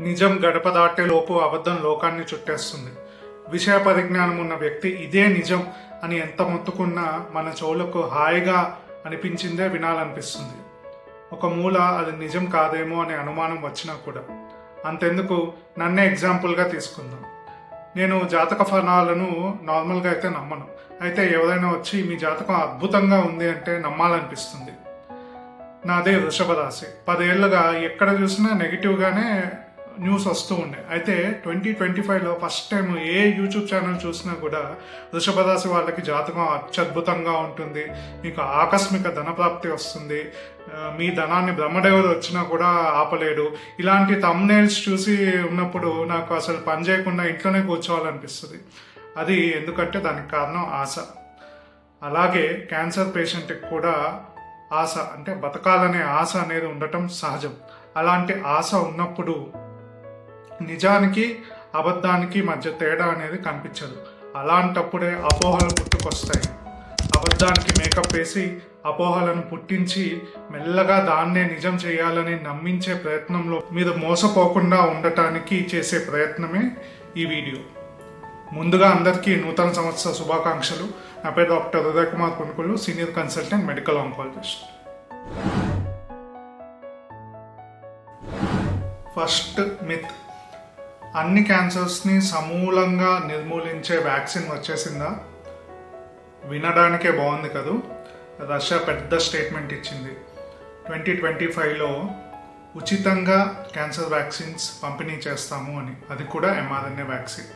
నిజం గడప దాటే లోపు అబద్ధం లోకాన్ని చుట్టేస్తుంది. విషయ పరిజ్ఞానం ఉన్న వ్యక్తి ఇదే నిజం అని ఎంత మొత్తుకున్నా మన చెవులకు హాయిగా అనిపించిందే వినాలనిపిస్తుంది. ఒక మూల అది నిజం కాదేమో అనే అనుమానం వచ్చినా కూడా. అంతెందుకు, నన్నే ఎగ్జాంపుల్గా తీసుకుందాం. నేను జాతక ఫలాలను నార్మల్గా అయితే నమ్మను. అయితే ఎవరైనా వచ్చి మీ జాతకం అద్భుతంగా ఉంది అంటే నమ్మాలనిపిస్తుంది. నాదే వృషభ రాశి. 10 ఏళ్ళుగా ఎక్కడ చూసినా నెగిటివ్గానే న్యూస్ వస్తూ ఉండే. అయితే 2025లో ఫస్ట్ టైం ఏ యూట్యూబ్ ఛానల్ చూసినా కూడా వృషభ రాశి వాళ్ళకి జాతకం అత్యద్భుతంగా ఉంటుంది, మీకు ఆకస్మిక ధనప్రాప్తి వస్తుంది, మీ ధనాన్ని బ్రహ్మదేవుడు వచ్చినా కూడా ఆపలేడు, ఇలాంటి థంబ్నెయిల్స్ చూసి ఉన్నప్పుడు నాకు అసలు పని చేయకుండా ఇంట్లోనే కూర్చోవాలనిపిస్తుంది. అది ఎందుకంటే దానికి కారణం ఆశ. అలాగే క్యాన్సర్ పేషెంట్కి కూడా ఆశ, అంటే బతకాలనే ఆశ అనేది ఉండటం సహజం. అలాంటి ఆశ ఉన్నప్పుడు నిజానికి అబద్ధానికి మధ్య తేడా అనేది కనిపించదు. అలాంటప్పుడే అపోహలు పుట్టుకొస్తాయి. అబద్ధానికి మేకప్ వేసి అపోహలను పుట్టించి మెల్లగా దాన్నే నిజం చేయాలని నమ్మించే ప్రయత్నంలో మీరు మోసపోకుండా ఉండటానికి చేసే ప్రయత్నమే ఈ వీడియో. ముందుగా అందరికీ నూతన సంవత్సర శుభాకాంక్షలు. నా పేరు doctor Uday Kumar Konukulu, senior consultant, medical oncologist. First myth, అన్ని క్యాన్సర్స్ని సమూలంగా నిర్మూలించే వ్యాక్సిన్ వచ్చేసిందా? వినడానికే బాగుంది కదూ. రష్యా పెద్ద స్టేట్మెంట్ ఇచ్చింది. 2025లో ఉచితంగా క్యాన్సర్ వ్యాక్సిన్స్ పంపిణీ చేస్తాము అని, అది కూడా mRNA వ్యాక్సిన్.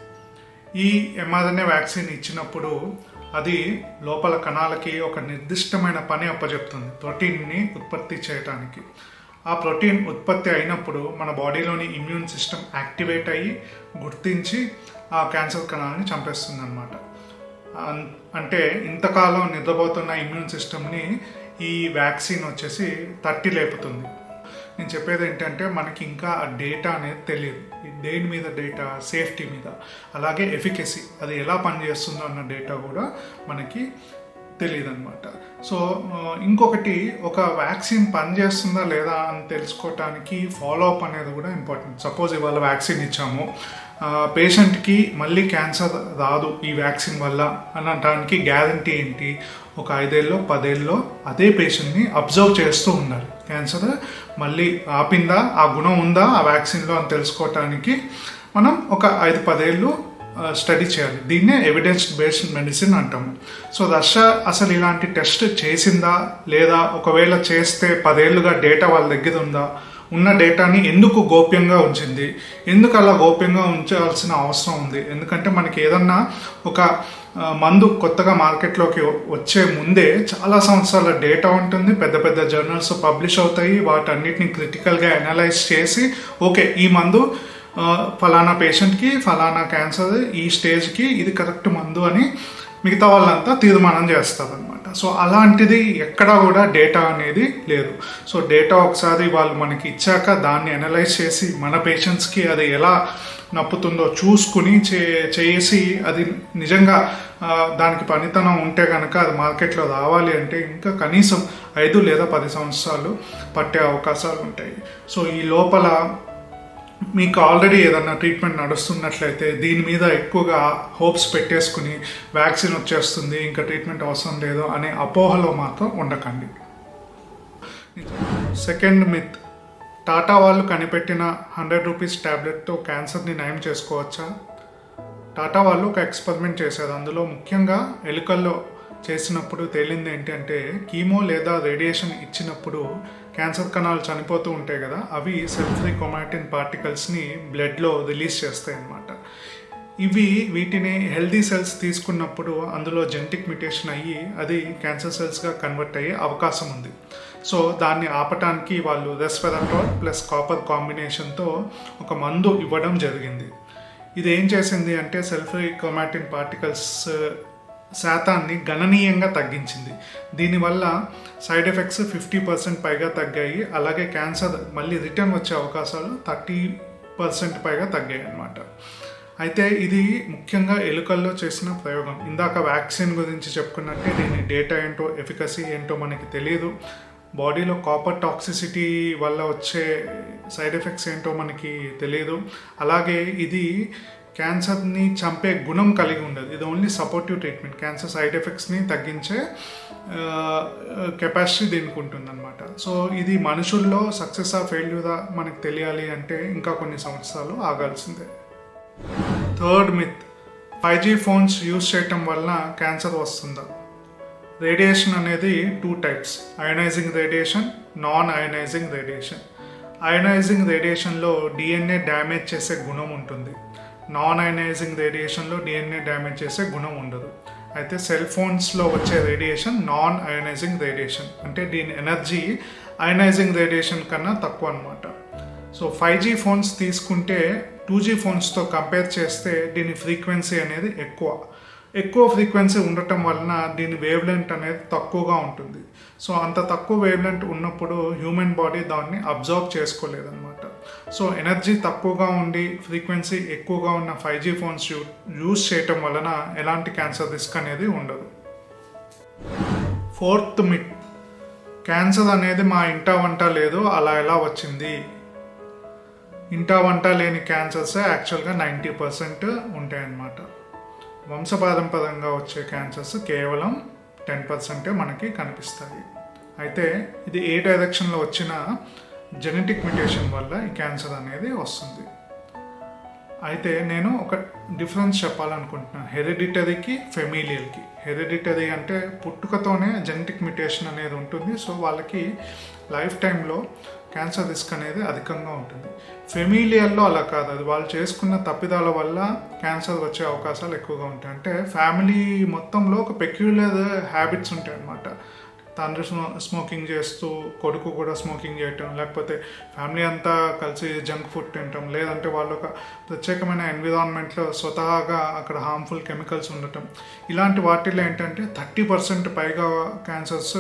ఈ mRNA వ్యాక్సిన్ ఇచ్చినప్పుడు అది లోపల కణాలకి ఒక నిర్దిష్టమైన పని అప్పచెప్తుంది, ప్రోటీన్ని ఉత్పత్తి చేయడానికి. ఆ ప్రోటీన్ ఉత్పత్తి అయినప్పుడు మన బాడీలోని ఇమ్యూన్ సిస్టమ్ యాక్టివేట్ అయ్యి గుర్తించి ఆ క్యాన్సర్ కణాలని చంపేస్తుంది అనమాట. అంటే ఇంతకాలం నిద్రపోతున్న ఇమ్యూన్ సిస్టమ్ని ఈ వ్యాక్సిన్ వచ్చేసి తట్టి లేపుతుంది. నేను చెప్పేది ఏంటంటే, మనకి ఇంకా ఆ డేటా అనేది తెలియదు. దేని మీద డేటా? సేఫ్టీ మీద, అలాగే ఎఫికసీ, అది ఎలా పనిచేస్తుందో అన్న డేటా కూడా మనకి తెలియదు అనమాట. సో ఇంకొకటి, ఒక వ్యాక్సిన్ పనిచేస్తుందా లేదా అని తెలుసుకోవటానికి ఫాలో అప్ అనేది కూడా ఇంపార్టెంట్. సపోజ్ ఇవాళ వ్యాక్సిన్ ఇచ్చాము, పేషెంట్కి మళ్ళీ క్యాన్సర్ రాదు ఈ వ్యాక్సిన్ వల్ల అనడానికి గ్యారంటీ ఏంటి? ఒక 5 ఏళ్ళలో 10 ఏళ్ళలో అదే పేషెంట్ని అబ్జర్వ్ చేస్తూ ఉండాలి. క్యాన్సర్ మళ్ళీ ఆపిందా, ఆ గుణం ఉందా ఆ వ్యాక్సిన్లో అని తెలుసుకోవటానికి మనం ఒక 5-10 ఏళ్ళు స్టడీ చేయాలి. దీన్నే ఎవిడెన్స్ బేస్డ్ మెడిసిన్ అంటాము. సో రష్యా అసలు ఇలాంటి టెస్ట్ చేసిందా లేదా, ఒకవేళ చేస్తే 10 ఏళ్ళుగా డేటా వాళ్ళ దగ్గర ఉందా, ఉన్న డేటాని ఎందుకు గోప్యంగా ఉంచింది, ఎందుకు అలా గోప్యంగా ఉంచాల్సిన అవసరం ఉంది? ఎందుకంటే మనకి ఏదన్నా ఒక మందు కొత్తగా మార్కెట్లోకి వచ్చే ముందే చాలా సంవత్సరాల డేటా ఉంటుంది, పెద్ద పెద్ద జర్నల్స్ పబ్లిష్ అవుతాయి, వాటన్నిటిని క్రిటికల్గా అనలైజ్ చేసి ఓకే ఈ మందు ఫలానా పేషెంట్కి, ఫలానా క్యాన్సర్ ఈ స్టేజ్కి ఇది కరెక్ట్ మందు అని మిగతా వాళ్ళంతా తీర్మానం చేస్తారు అనమాట. సో అలాంటిది ఎక్కడా కూడా డేటా అనేది లేదు. సో డేటా ఒకసారి వాళ్ళు మనకి ఇచ్చాక దాన్ని అనలైజ్ చేసి మన పేషెంట్స్కి అది ఎలా నప్పుతుందో చూసుకుని చేసి అది నిజంగా దానికి పనితనం ఉంటే కనుక అది మార్కెట్లో రావాలి అంటే ఇంకా కనీసం 5 లేదా 10 సంవత్సరాలు పట్టే అవకాశాలు ఉంటాయి. సో ఈ లోపల మీకు ఆల్రెడీ ఏదన్నా ట్రీట్మెంట్ నడుస్తున్నట్లయితే దీని మీద ఎక్కువగా హోప్స్ పెట్టేసుకుని వ్యాక్సిన్ వచ్చేస్తుంది, ఇంకా ట్రీట్మెంట్ అవసరం లేదు అనే అపోహలో మాత్రం ఉండకండి. సెకండ్ మిత్, టాటా వాళ్ళు కనిపెట్టిన 100 రూపీస్ ట్యాబ్లెట్తో క్యాన్సర్ని నయం చేసుకోవచ్చా? టాటా వాళ్ళు ఒక ఎక్స్పెరిమెంట్ చేశారు. అందులో ముఖ్యంగా ఎలుకల్లో చేసినప్పుడు తేలింది ఏంటంటే, కీమో లేదా రేడియేషన్ ఇచ్చినప్పుడు క్యాన్సర్ కణాలు చనిపోతూ ఉంటాయి కదా, అవి సెల్ ఫ్రీ క్రోమాటిన్ పార్టికల్స్ని బ్లడ్లో రిలీజ్ చేస్తాయి అన్నమాట. వీటిని హెల్దీ సెల్స్ తీసుకున్నప్పుడు అందులో జెనెటిక్ మ్యుటేషన్ అయ్యి అది క్యాన్సర్ సెల్స్గా కన్వర్ట్ అయ్యే అవకాశం ఉంది. సో దాన్ని ఆపటానికి వాళ్ళు రెస్వెరాట్రాల్ ప్లస్ కాపర్ కాంబినేషన్తో ఒక మందు ఇవ్వడం జరిగింది. ఇది ఏం చేసింది అంటే, సెల్ ఫ్రీ క్రోమాటిన్ పార్టికల్స్ శాతాన్ని గణనీయంగా తగ్గించింది. దీనివల్ల సైడ్ ఎఫెక్ట్స్ 50% పైగా తగ్గాయి. అలాగే క్యాన్సర్ మళ్ళీ రిటర్న్ వచ్చే అవకాశాలు 30% పైగా తగ్గాయి అన్నమాట. అయితే ఇది ముఖ్యంగా ఎలుకల్లో చేసిన ప్రయోగం. ఇందాక వ్యాక్సిన్ గురించి చెప్పుకున్నట్టే దీని డేటా ఏంటో, ఎఫికసీ ఏంటో మనకి తెలియదు. బాడీలో కాపర్ టాక్సిసిటీ వల్ల వచ్చే సైడ్ ఎఫెక్ట్స్ ఏంటో మనకి తెలియదు. అలాగే ఇది క్యాన్సర్ని చంపే గుణం కలిగి ఉండదు. ఇది only supportive treatment. Cancer side ఎఫెక్ట్స్ని తగ్గించే కెపాసిటీ దీనికి ఉంటుందన్నమాట. సో ఇది మనుషుల్లో సక్సెస్ ఆ ఫెయిల్యూరా మనకు తెలియాలి అంటే ఇంకా కొన్ని సంవత్సరాలు ఆగాల్సిందే. Third myth, 5G phones use చేయటం వల్ల క్యాన్సర్ వస్తుందా? రేడియేషన్ అనేది 2 types, ionizing radiation, non ionizing radiation. Ionizing రేడియేషన్లో DNA డ్యామేజ్ చేసే గుణం ఉంటుంది. నాన్ అయనైజింగ్ రేడియేషన్లో DNA డ్యామేజ్ చేసే గుణం ఉండదు. అయితే సెల్ ఫోన్స్లో వచ్చే రేడియేషన్ నాన్ అయనైజింగ్ రేడియేషన్, అంటే దీని ఎనర్జీ అయనైజింగ్ రేడియేషన్ కన్నా తక్కువ అనమాట. సో 5G ఫోన్స్ తీసుకుంటే 2G ఫోన్స్తో కంపేర్ చేస్తే దీని ఫ్రీక్వెన్సీ అనేది ఎక్కువ ఫ్రీక్వెన్సీ ఉండటం వలన దీని వేవ్ లెంత్ అనేది తక్కువగా ఉంటుంది. సో అంత తక్కువ వేవ్ లెంత్ ఉన్నప్పుడు హ్యూమన్ బాడీ దాన్ని అబ్జర్వ్ చేసుకోలేదన్నమాట. సో ఎనర్జీ తక్కువగా ఉండి ఫ్రీక్వెన్సీ ఎక్కువగా ఉన్న 5G ఫోన్స్ యూజ్ చేయటం వలన ఎలాంటి క్యాన్సర్ రిస్క్ అనేది ఉండదు. ఫోర్త్ మిత్, క్యాన్సర్ అనేది మా ఇంటా వంట లేదు, అలా ఎలా వచ్చింది? ఇంటా వంట లేని క్యాన్సర్స్ యాక్చువల్గా 90% ఉంటాయన్నమాట. వంశపారంపరంగా వచ్చే క్యాన్సర్స్ కేవలం 10% మనకి కనిపిస్తాయి. అయితే ఇది ఏ డైరెక్షన్లో వచ్చినా జెనెటిక్ మ్యుటేషన్ వల్ల ఈ క్యాన్సర్ అనేది వస్తుంది. అయితే నేను ఒక డిఫరెన్స్ చెప్పాలనుకుంటున్నాను హెరిడిటరీకి, ఫెమిలియల్కి. హెరిడిటరీ అంటే పుట్టుకతోనే జెనెటిక్ మ్యుటేషన్ అనేది ఉంటుంది. సో వాళ్ళకి లైఫ్ టైంలో క్యాన్సర్ రిస్క్ అనేది అధికంగా ఉంటుంది. ఫెమిలియల్లో అలా కాదు, అది వాళ్ళు చేసుకున్న తప్పిదాల వల్ల క్యాన్సర్ వచ్చే అవకాశాలు ఎక్కువగా ఉంటాయి. అంటే ఫ్యామిలీ మొత్తంలో ఒక పెక్యులర్ హ్యాబిట్స్ ఉంటాయి అన్నమాట. తండ్రి స్మోకింగ్ చేస్తూ కొడుకు కూడా స్మోకింగ్ చేయటం, లేకపోతే ఫ్యామిలీ అంతా కలిసి జంక్ ఫుడ్ తినటం, లేదంటే వాళ్ళు ఒక ప్రత్యేకమైన ఎన్విరాన్మెంట్లో స్వతహాగా అక్కడ హార్మ్ఫుల్ కెమికల్స్ ఉండటం, ఇలాంటి వాటిల్లో ఏంటంటే 30% పైగా క్యాన్సర్స్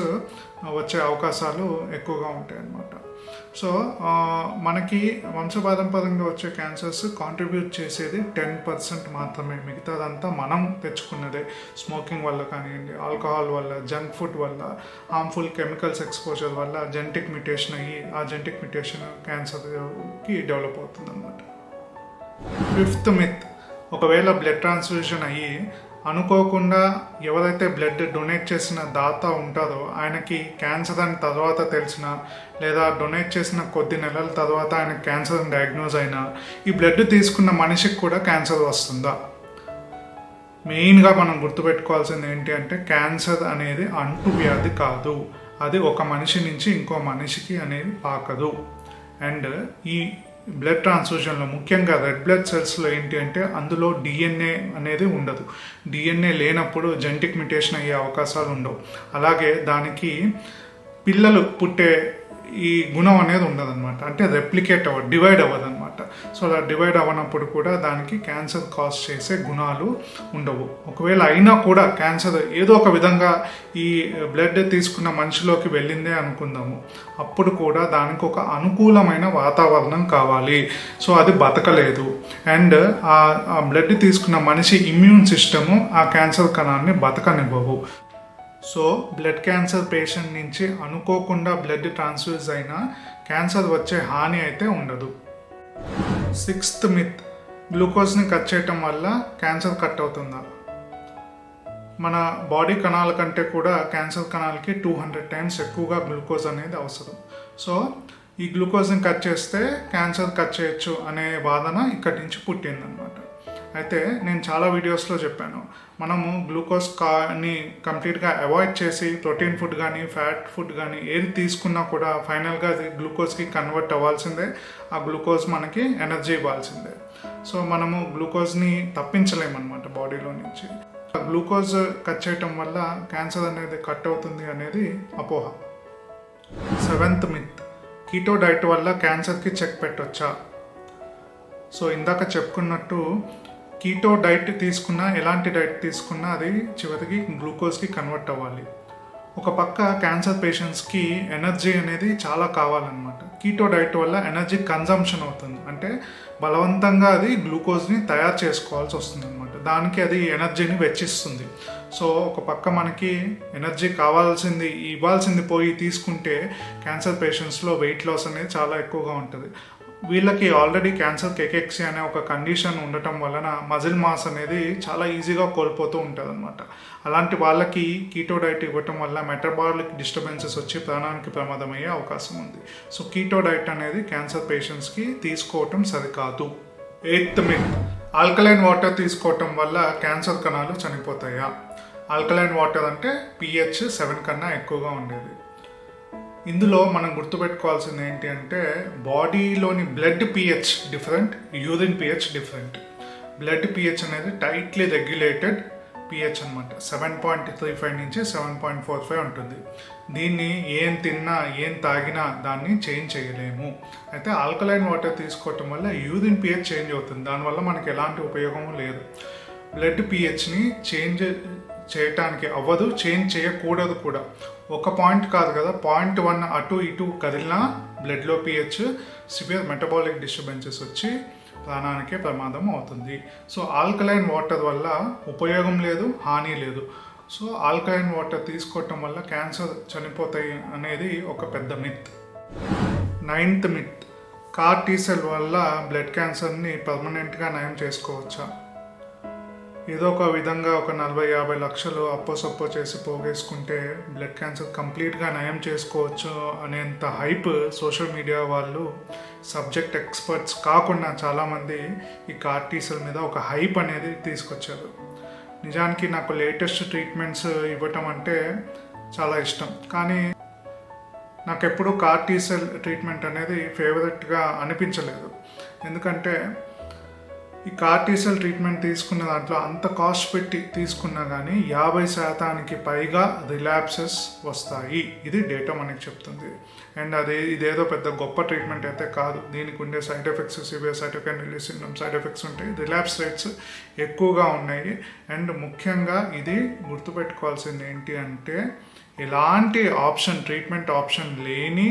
వచ్చే అవకాశాలు ఎక్కువగా ఉంటాయి అన్నమాట. సో మనకి వంశపారంపరంగా వచ్చే క్యాన్సర్స్ కాంట్రిబ్యూట్ చేసేది 10% మాత్రమే. మిగతాదంతా మనం తెచ్చుకున్నదే. స్మోకింగ్ వల్ల కానివ్వండి, ఆల్కహాల్ వల్ల, జంక్ ఫుడ్ వల్ల, హార్మ్ఫుల్ కెమికల్స్ ఎక్స్పోజర్ వల్ల జెనెటిక్ మ్యుటేషన్ అయ్యి ఆ జెనెటిక్ మ్యుటేషన్ క్యాన్సర్కి డెవలప్ అవుతుంది అన్నమాట. ఫిఫ్త్ మిత్, ఒకవేళ బ్లడ్ ట్రాన్స్ఫ్యూజన్ అయ్యి అనుకోకుండా ఎవరైతే బ్లడ్ డొనేట్ చేసిన దాత ఉంటారో ఆయనకి క్యాన్సర్ అని తర్వాత తెలిసిన, లేదా డొనేట్ చేసిన కొద్ది నెలల తర్వాత ఆయనకి క్యాన్సర్ అని డయాగ్నోజ్ అయినా ఈ బ్లడ్ తీసుకున్న మనిషికి కూడా క్యాన్సర్ వస్తుందా? మెయిన్గా మనం గుర్తుపెట్టుకోవాల్సింది ఏంటి అంటే క్యాన్సర్ అనేది అంటువ్యాధి కాదు. అది ఒక మనిషి నుంచి ఇంకో మనిషికి అనేది పాకదు. అండ్ ఈ బ్లడ్ ట్రాన్స్ఫ్యూజన్లో ముఖ్యంగా రెడ్ బ్లడ్ సెల్స్లో ఏంటి అంటే అందులో DNA అనేది ఉండదు. DNA లేనప్పుడు జెనెటిక్ మ్యుటేషన్ అయ్యే అవకాశాలు ఉండవు. అలాగే దానికి పిల్లలు పుట్టే ఈ గుణం అనేది ఉండదన్నమాట. అంటే రెప్లికేట్ డివైడ్ అవ్వదు అనమాట. సో అలా డివైడ్ అవ్వనప్పుడు కూడా దానికి క్యాన్సర్ కాజ్ చేసే గుణాలు ఉండవు. ఒకవేళ అయినా కూడా క్యాన్సర్ ఏదో ఒక విధంగా ఈ బ్లడ్ తీసుకున్న మనిషిలోకి వెళ్ళిందే అనుకుందాము, అప్పుడు కూడా దానికి ఒక అనుకూలమైన వాతావరణం కావాలి. సో అది బతకలేదు. అండ్ ఆ బ్లడ్ తీసుకున్న మనిషి ఇమ్యూన్ సిస్టము ఆ క్యాన్సర్ కణాన్ని బతకనివ్వవు. సో బ్లడ్ క్యాన్సర్ పేషెంట్ నుంచి అనుకోకుండా బ్లడ్ ట్రాన్స్ఫ్యూజ్ అయినా క్యాన్సర్ వచ్చే హాని అయితే ఉండదు. సిక్స్త్ మిత్, గ్లూకోజ్ని కట్ చేయటం వల్ల క్యాన్సర్ కట్ అవుతుందా? మన బాడీ కణాల కంటే కూడా క్యాన్సర్ కణాలకి 200 times ఎక్కువగా గ్లూకోజ్ అనేది అవసరం. సో ఈ గ్లూకోజ్ని కట్ చేస్తే క్యాన్సర్ కట్ చేయొచ్చు అనే వాదన ఇక్కడి నుంచి పుట్టిందనమాట. అయితే నేను చాలా వీడియోస్లో చెప్పాను, మనము గ్లూకోజ్ ని కంప్లీట్గా అవాయిడ్ చేసి ప్రోటీన్ ఫుడ్ కానీ ఫ్యాట్ ఫుడ్ కానీ ఏది తీసుకున్నా కూడా ఫైనల్గా అది గ్లూకోజ్కి కన్వర్ట్ అవ్వాల్సిందే. ఆ గ్లూకోజ్ మనకి ఎనర్జీ ఇవ్వాల్సిందే. సో మనము గ్లూకోజ్ని తప్పించలేమన్నమాట బాడీలో నుంచి. గ్లూకోజ్ కట్ చేయటం వల్ల క్యాన్సర్ అనేది కట్ అవుతుంది అనేది అపోహ. సెవెంత్ మిత్, కీటో డైట్ వల్ల క్యాన్సర్కి చెక్ పెట్టొచ్చా? సో ఇందాక చెప్పుకున్నట్టు కీటో డైట్ తీసుకున్నా, ఎలాంటి డైట్ తీసుకున్నా అది చివరికి గ్లూకోజ్కి కన్వర్ట్ అవ్వాలి. ఒక పక్క క్యాన్సర్ పేషెంట్స్కి ఎనర్జీ అనేది చాలా కావాలన్నమాట. కీటో డైట్ వల్ల ఎనర్జీ కన్జంప్షన్ అవుతుంది. అంటే బలవంతంగా అది గ్లూకోజ్ని తయారు చేసుకోవాల్సి వస్తుంది అనమాట. దానికి అది ఎనర్జీని వెచ్చిస్తుంది. సో ఒక పక్క మనకి ఎనర్జీ ఇవ్వాల్సింది పోయి తీసుకుంటే క్యాన్సర్ పేషెంట్స్లో వెయిట్ లాస్ అనేది చాలా ఎక్కువగా ఉంటుంది. వీళ్ళకి ఆల్రెడీ క్యాన్సర్ కేకెక్సీ అనే ఒక కండిషన్ ఉండటం వలన మజిల్ మాస్ అనేది చాలా ఈజీగా కోల్పోతూ ఉంటుంది అనమాట. అలాంటి వాళ్ళకి కీటో డైట్ ఇవ్వటం వల్ల మెటబాలిక్ డిస్టర్బెన్సెస్ వచ్చి ప్రాణానికి ప్రమాదం అయ్యే అవకాశం ఉంది. సో కీటో డైట్ అనేది క్యాన్సర్ పేషెంట్స్కి తీసుకోవటం సరికాదు. 8th మిత్, ఆల్కలైన్ వాటర్ తీసుకోవటం వల్ల క్యాన్సర్ కణాలు చనిపోతాయా? ఆల్కలైన్ వాటర్ అంటే pH 7 కన్నా ఎక్కువగా ఉండేది. ఇందులో మనం గుర్తుపెట్టుకోవాల్సింది ఏంటి అంటే బాడీలోని blood pH different, urine pH different. Blood pH అనేది టైట్లీ రెగ్యులేటెడ్ pH అనమాట. 7.35 నుంచి 7.45 ఉంటుంది. దీన్ని ఏం తిన్నా ఏం తాగినా దాన్ని చేంజ్ చేయలేము. అయితే ఆల్కలైన్ వాటర్ తీసుకోవటం వల్ల యూరిన్ pH చేంజ్ అవుతుంది. దానివల్ల మనకి ఎలాంటి ఉపయోగం లేదు. బ్లడ్ pHని చేంజ్ చేయటానికి అవ్వదు, చేంజ్ చేయకూడదు కూడా. ఒక పాయింట్ కాదు కదా, 0.1 అటు ఇటు కదిలినా బ్లడ్లో pH సివియర్ మెటబాలిక్ డిస్టర్బెన్సెస్ వచ్చి ప్రాణానికే ప్రమాదం అవుతుంది. సో ఆల్కలైన్ వాటర్ వల్ల ఉపయోగం లేదు, హాని లేదు. సో ఆల్కలైన్ వాటర్ తీసుకోవటం వల్ల క్యాన్సర్ చనిపోతాయి అనేది ఒక పెద్ద మిత్. 9th మిత్, CAR T-సెల్ వల్ల బ్లడ్ క్యాన్సర్ని పర్మనెంట్గా నయం చేసుకోవచ్చా? ఏదో ఒక విధంగా ఒక 40-50 లక్షలు అప్పో చేసి పోగేసుకుంటే బ్లడ్ క్యాన్సర్ కంప్లీట్గా నయం చేసుకోవచ్చు అనేంత హైప్ సోషల్ మీడియా వాళ్ళు, సబ్జెక్ట్ ఎక్స్పర్ట్స్ కాకుండా చాలామంది ఈ CAR T-సెల్ మీద ఒక హైప్ అనేది తీసుకొచ్చారు. నిజానికి నాకు లేటెస్ట్ ట్రీట్మెంట్స్ ఇవ్వటం అంటే చాలా ఇష్టం, కానీ నాకు ఎప్పుడూ CAR T-సెల్ ట్రీట్మెంట్ అనేది ఫేవరెట్గా అనిపించలేదు. ఎందుకంటే ఈ CAR T-సెల్ ట్రీట్మెంట్ తీసుకున్న దాంట్లో అంత కాస్ట్ పెట్టి తీసుకున్నా కానీ 50% పైగా రిలాప్సెస్ వస్తాయి. ఇది డేటా మనకి చెప్తుంది. అండ్ ఇదేదో పెద్ద గొప్ప ట్రీట్మెంట్ అయితే కాదు. దీనికి ఉండే side effects, severe cytokine release syndrome side effects ఉంటాయి, రిలాప్స్ రేట్స్ ఎక్కువగా ఉన్నాయి. అండ్ ముఖ్యంగా ఇది గుర్తుపెట్టుకోవాల్సింది ఏంటి అంటే ఎలాంటి ట్రీట్మెంట్ ఆప్షన్ లేని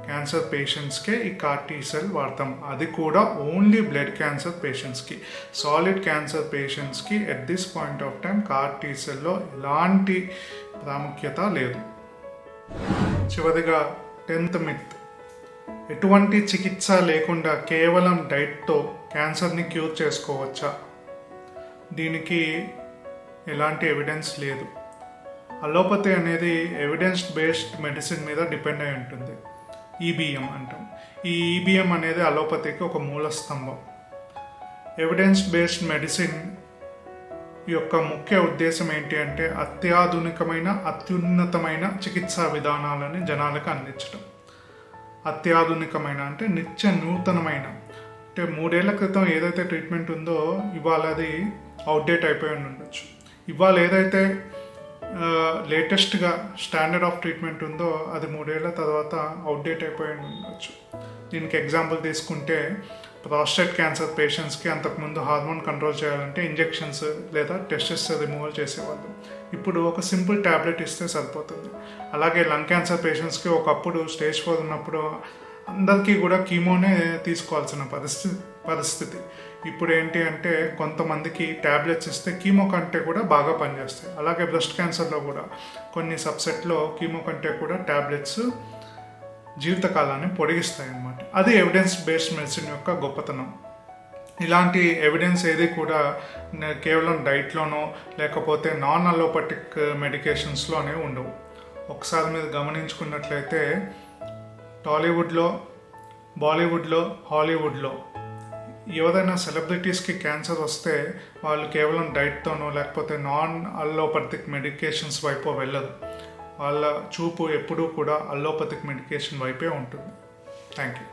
క్యాన్సర్ పేషెంట్స్కే ఈ CAR T-సెల్ వాడతాం. అది కూడా ఓన్లీ బ్లడ్ క్యాన్సర్ పేషెంట్స్కి. సాలిడ్ క్యాన్సర్ పేషెంట్స్కి at this point of time CAR T-సెల్లో ఎలాంటి ప్రాముఖ్యత లేదు. చివరిగా 10th మిత్, ఎటువంటి చికిత్స లేకుండా కేవలం డైట్తో క్యాన్సర్ని క్యూర్ చేసుకోవచ్చా? దీనికి ఎలాంటి ఎవిడెన్స్ లేదు. అలోపతి అనేది ఎవిడెన్స్ బేస్డ్ మెడిసిన్ మీద డిపెండ్ అయి ఉంటుంది. EBM అంటాం. ఈ EBM అనేది అలోపతికి ఒక మూల స్తంభం. ఎవిడెన్స్ బేస్డ్ మెడిసిన్ యొక్క ముఖ్య ఉద్దేశం ఏంటి అంటే అత్యున్నతమైన చికిత్సా విధానాలని జనాలకు అందించడం. అత్యాధునికమైన అంటే నిత్య నూతనమైన, అంటే 3 ఏళ్ల క్రితం ఏదైతే ట్రీట్మెంట్ ఉందో ఇవాళ అది అవుట్డేట్ అయిపోయి ఉండొచ్చు. ఇవాళ ఏదైతే లేటెస్ట్గా స్టాండర్డ్ ఆఫ్ ట్రీట్మెంట్ ఉందో అది 3 ఏళ్ల తర్వాత అవుట్డేట్ అయిపోయి ఉండొచ్చు. దీనికి ఎగ్జాంపుల్ తీసుకుంటే ప్రాస్టేట్ క్యాన్సర్ పేషెంట్స్కి అంతకుముందు హార్మోన్ కంట్రోల్ చేయాలంటే ఇంజెక్షన్స్ లేదా టెస్టెస్ రిమూవల్ చేసేవాళ్ళు. ఇప్పుడు ఒక సింపుల్ ట్యాబ్లెట్ ఇస్తే సరిపోతుంది. అలాగే లంగ్ క్యాన్సర్ పేషెంట్స్కి ఒకప్పుడు స్టేజ్ 4 ఉన్నప్పుడు అందరికీ కూడా కీమోనే తీసుకోవాల్సిన పరిస్థితి. ఇప్పుడు ఏంటి అంటే కొంతమందికి ట్యాబ్లెట్స్ ఇస్తే కీమో కంటే కూడా బాగా పనిచేస్తాయి. అలాగే బ్రెస్ట్ క్యాన్సర్లో కూడా కొన్ని సబ్సెట్లో కీమో కంటే కూడా ట్యాబ్లెట్స్ జీవితకాలాన్ని పొడిగిస్తాయి అన్నమాట. అది ఎవిడెన్స్ బేస్డ్ మెడిసిన్ యొక్క గొప్పతనం. ఇలాంటి ఎవిడెన్స్ ఏది కూడా కేవలం డైట్లోనో లేకపోతే నాన్ అలోపటిక్ మెడికేషన్స్లోనే ఉండవు. ఒకసారి మీరు గమనించుకున్నట్లయితే టాలీవుడ్లో, బాలీవుడ్లో, హాలీవుడ్లో ఎవరైనా సెలబ్రిటీస్కి క్యాన్సర్ వస్తే వాళ్ళు కేవలం డైట్తోనో లేకపోతే నాన్ అల్లోపతిక్ మెడికేషన్స్ వైపు వెళ్ళరు. వాళ్ళ చూపు ఎప్పుడూ కూడా అల్లోపతిక్ మెడికేషన్ వైపే ఉంటుంది. Thank you.